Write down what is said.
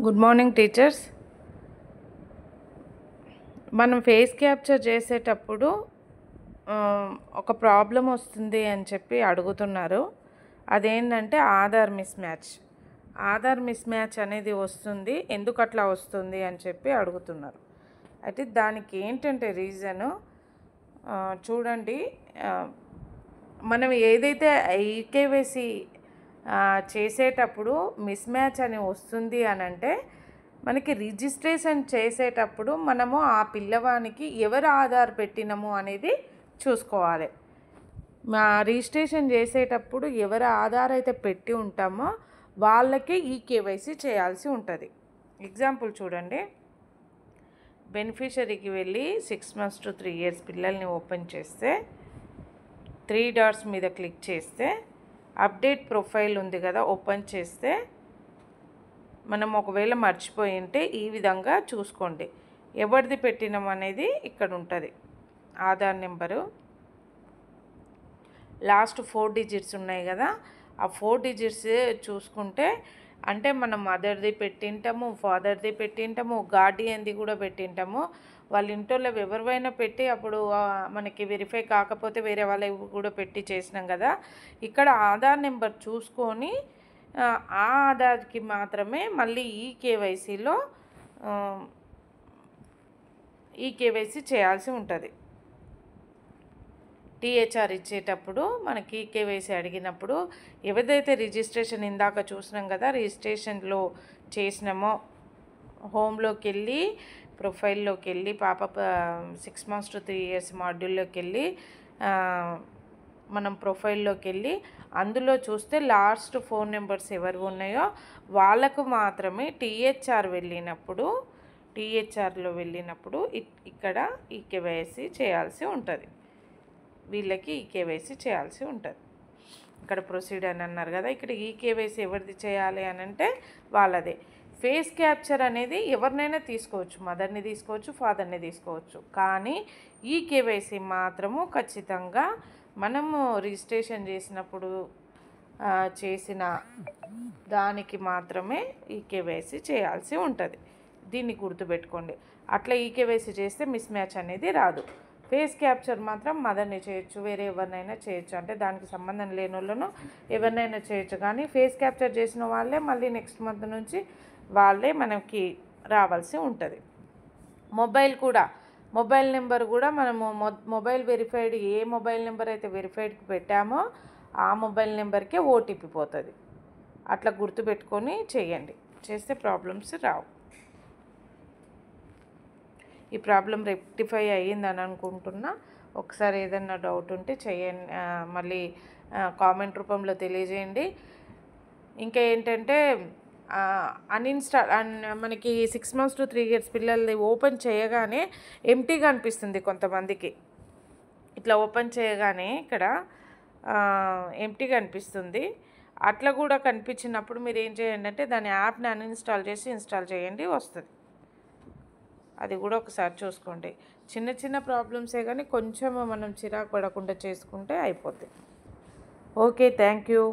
Good morning teachers. మనం face capture చేసేటప్పుడు ఒక ప్రాబ్లం వస్తుంది అని చెప్పి అడుగుతున్నారు. అదేంటంటే ఆధార్ మిస్ మ్యాచ్ అనేది వస్తుంది, ఎందుకు అట్లా వస్తుంది అని చెప్పి అడుగుతున్నారు. అయితే దానికి ఏంటంటే రీజను చూడండి. మనం ఏదైతే ఈకేవైసీ చేసేటప్పుడు మిస్ మ్యాచ్ అని వస్తుంది అని అంటే మనకి రిజిస్ట్రేషన్ చేసేటప్పుడు మనము ఆ పిల్లవానికి ఎవరు ఆధార్ పెట్టినాము అనేది చూసుకోవాలి. మా రిజిస్ట్రేషన్ చేసేటప్పుడు ఎవరు ఆధార్ అయితే పెట్టి ఉంటామో వాళ్ళకే ఈకేవైసీ చేయాల్సి ఉంటుంది. ఎగ్జాంపుల్ చూడండి. బెనిఫిషరీకి వెళ్ళి 6 months to 3 years పిల్లల్ని ఓపెన్ చేస్తే 3 dots మీద క్లిక్ చేస్తే అప్డేట్ ప్రొఫైల్ ఉంది కదా, ఓపెన్ చేస్తే మనం ఒకవేళ మర్చిపోయి ఉంటే ఈ విధంగా చూసుకోండి. ఎవరిది పెట్టినాం అనేది ఇక్కడ ఉంటుంది. ఆధార్ నెంబరు లాస్ట్ 4 digits ఉన్నాయి కదా, ఆ 4 digits చూసుకుంటే అంటే మనం మదర్ది పెట్టింటాము, ఫాదర్ది పెట్టింటాము, గార్డియన్ది కూడా పెట్టింటాము. వాళ్ళ ఇంట్లో ఎవరివైనా పెట్టి అప్పుడు మనకి వెరిఫై కాకపోతే వేరే వాళ్ళవి కూడా పెట్టి చేసినాం కదా. ఇక్కడ ఆధార్ నెంబర్ చూసుకొని ఆ ఆధార్కి మాత్రమే మళ్ళీ ఈకేవైసీ చేయాల్సి ఉంటుంది. టీహెచ్ఆర్ ఇచ్చేటప్పుడు మనకి ఈకేవైసీ అడిగినప్పుడు ఎవరిదైతే రిజిస్ట్రేషన్ ఇందాక చూసినాం కదా, రిజిస్ట్రేషన్లో చేసినామో హోమ్లోకి వెళ్ళి ప్రొఫైల్లోకి వెళ్ళి పాప 6 months to 3 years మాడ్యూల్లోకి వెళ్ళి మనం ప్రొఫైల్లోకి వెళ్ళి అందులో చూస్తే లాస్ట్ 4 numbers ఎవరు ఉన్నాయో వాళ్ళకు మాత్రమే టీహెచ్ఆర్లో వెళ్ళినప్పుడు ఇక్కడ ఈకేవైసీ చేయాల్సి ఉంటుంది. వీళ్ళకి ఈకేవైసీ చేయాల్సి ఉంటుంది. ఇక్కడ ప్రొసీడ్ అని అన్నారు కదా, ఇక్కడ ఈకేవైసీ ఎవరిది చేయాలి అని అంటే వాళ్ళదే. ఫేస్ క్యాప్చర్ అనేది ఎవరినైనా తీసుకోవచ్చు, మదర్ని తీసుకోవచ్చు, ఫాదర్ని తీసుకోవచ్చు. కానీ ఈకేవైసీ మాత్రము ఖచ్చితంగా మనము రిజిస్ట్రేషన్ చేసినప్పుడు చేసిన దానికి మాత్రమే ఈకేవైసీ చేయాల్సి ఉంటుంది. దీన్ని గుర్తుపెట్టుకోండి. అట్లా ఈకేవైసీ చేస్తే మిస్ మ్యాచ్ అనేది రాదు. ఫేస్ క్యాప్చర్ మాత్రం మదర్ని చేయొచ్చు, వేరే ఎవరినైనా చేయొచ్చు, అంటే దానికి సంబంధం లేని వాళ్ళను ఎవరినైనా చేయొచ్చు. కానీ ఫేస్ క్యాప్చర్ చేసిన వాళ్ళే మళ్ళీ నెక్స్ట్ మంత్ నుంచి వాళ్ళే మనకి రావాల్సి ఉంటుంది. మొబైల్ నెంబర్ కూడా మనము మొబైల్ వెరిఫైడ్ ఏ మొబైల్ నెంబర్ అయితే వెరిఫైడ్కి పెట్టామో ఆ మొబైల్ నెంబర్కే ఓటీపీ పోతుంది. అట్లా గుర్తుపెట్టుకొని చేయండి, చేస్తే ప్రాబ్లమ్స్ రావు. ఈ ప్రాబ్లం రెక్టిఫై అయ్యిందని అనుకుంటున్నా. ఒకసారి ఏదన్నా డౌట్ ఉంటే చేయండి, మళ్ళీ కామెంట్ రూపంలో తెలియజేయండి. ఇంకా ఏంటంటే మనకి 6 months to 3 years పిల్లల్ని ఓపెన్ చేయగానే ఎంటీగా అనిపిస్తుంది కొంతమందికి. ఇట్లా ఓపెన్ చేయగానే ఇక్కడ ఎంటీగా అనిపిస్తుంది. అట్లా కూడా కనిపించినప్పుడు మీరు ఏం చేయండి అంటే దాని యాప్ని అన్ఇన్స్టాల్ చేసి ఇన్స్టాల్ చేయండి, వస్తుంది. అది కూడా ఒకసారి చూసుకోండి. చిన్న చిన్న ప్రాబ్లమ్సే కానీ కొంచెం మనం చిరాకు పడకుండా చేసుకుంటే అయిపోతుంది. Okay, thank you.